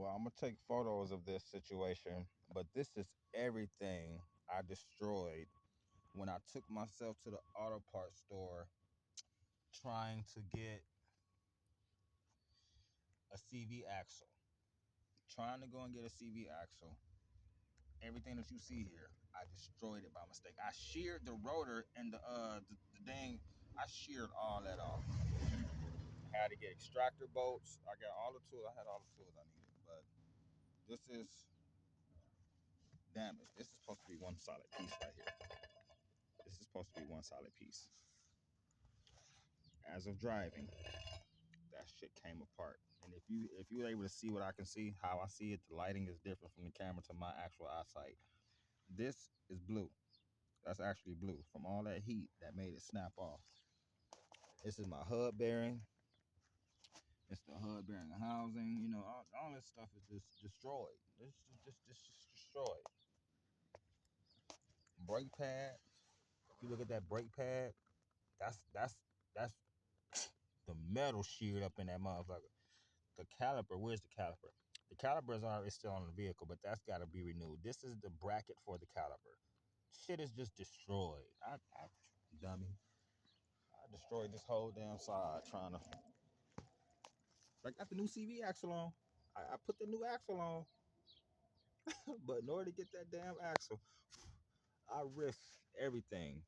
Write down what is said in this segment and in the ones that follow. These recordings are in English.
Well, I'm gonna take photos of this situation, but this is everything I destroyed when I took myself to the auto parts store trying to get a CV axle. Trying to go and get a CV axle. Everything that you see here, I destroyed it by mistake. I sheared the rotor and the dang, I sheared all that off. I had to get extractor bolts. I got all the tools. I had all the tools I needed, but this is damaged. This is supposed to be one solid piece right here. This is supposed to be one solid piece. As of driving, that shit came apart. And if you were able to see what I can see, how I see it, the lighting is different from the camera to my actual eyesight. This is blue. That's actually blue from all that heat that made it snap off. This is my hub bearing. It's the hub bearing housing. You know, all this stuff is just destroyed. It's just destroyed. Brake pad. If you look at that brake pad, that's the metal sheared up in that motherfucker. The caliper, where's the caliper? The caliper is already still on the vehicle, but that's got to be renewed. This is the bracket for the caliper. Shit is just destroyed. I dummy. I destroyed this whole damn side trying to. I got the new CV axle on. I put the new axle on, but in order to get that damn axle, I risked everything.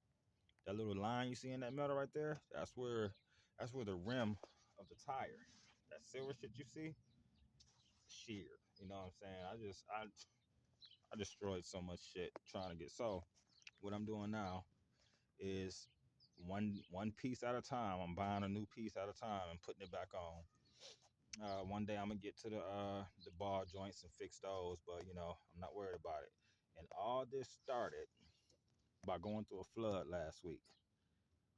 That little line you see in that metal right there, that's where the rim of the tire, that silver shit you see, sheared. You know what I'm saying? I destroyed so much shit trying to get. So what I'm doing now is one piece at a time. I'm buying a new piece at a time and putting it back on. One day I'm gonna get to the ball joints and fix those, but you know I'm not worried about it. And all this started by going through a flood last week.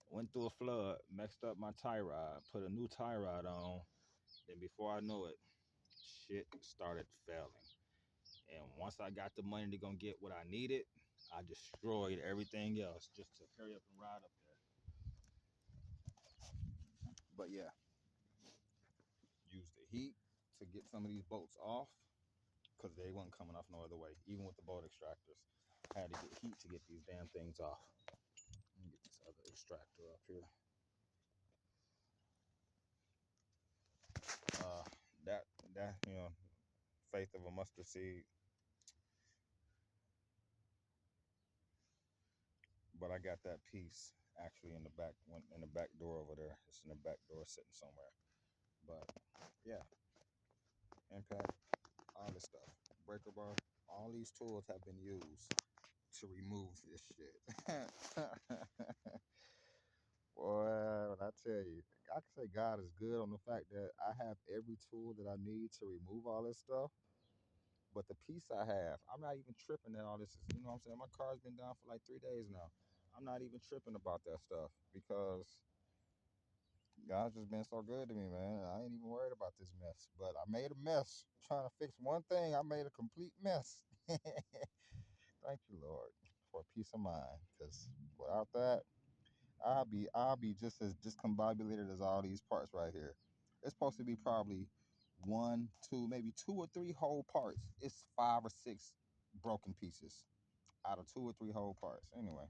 Went through a flood, messed up my tie rod, put a new tie rod on. Then before I know it, shit started failing. And once I got the money to go get what I needed, I destroyed everything else just to hurry up and ride up there. But yeah, use the heat to get some of these bolts off because they weren't coming off no other way. Even with the bolt extractors, I had to get heat to get these damn things off. Let me get this other extractor up here. Uh, that faith of a mustard seed. But I got that piece actually in the back door over there. It's in the back door sitting somewhere. But yeah, impact, all this stuff, breaker bar, all these tools have been used to remove this shit. Boy, when I tell you, I can say God is good on the fact that I have every tool that I need to remove all this stuff. But the piece I have, I'm not even tripping that all this is, you know what I'm saying? My car's been down for like 3 days now. I'm not even tripping about that stuff because God's just been so good to me, man. I ain't even worried about this mess. But I made a mess trying to fix one thing. I made a complete mess. Thank you, Lord, for peace of mind. Because without that, I'll be just as discombobulated as all these parts right here. It's supposed to be probably one, two, maybe two or three whole parts. It's 5 or 6 broken pieces out of 2 or 3 whole parts. Anyway,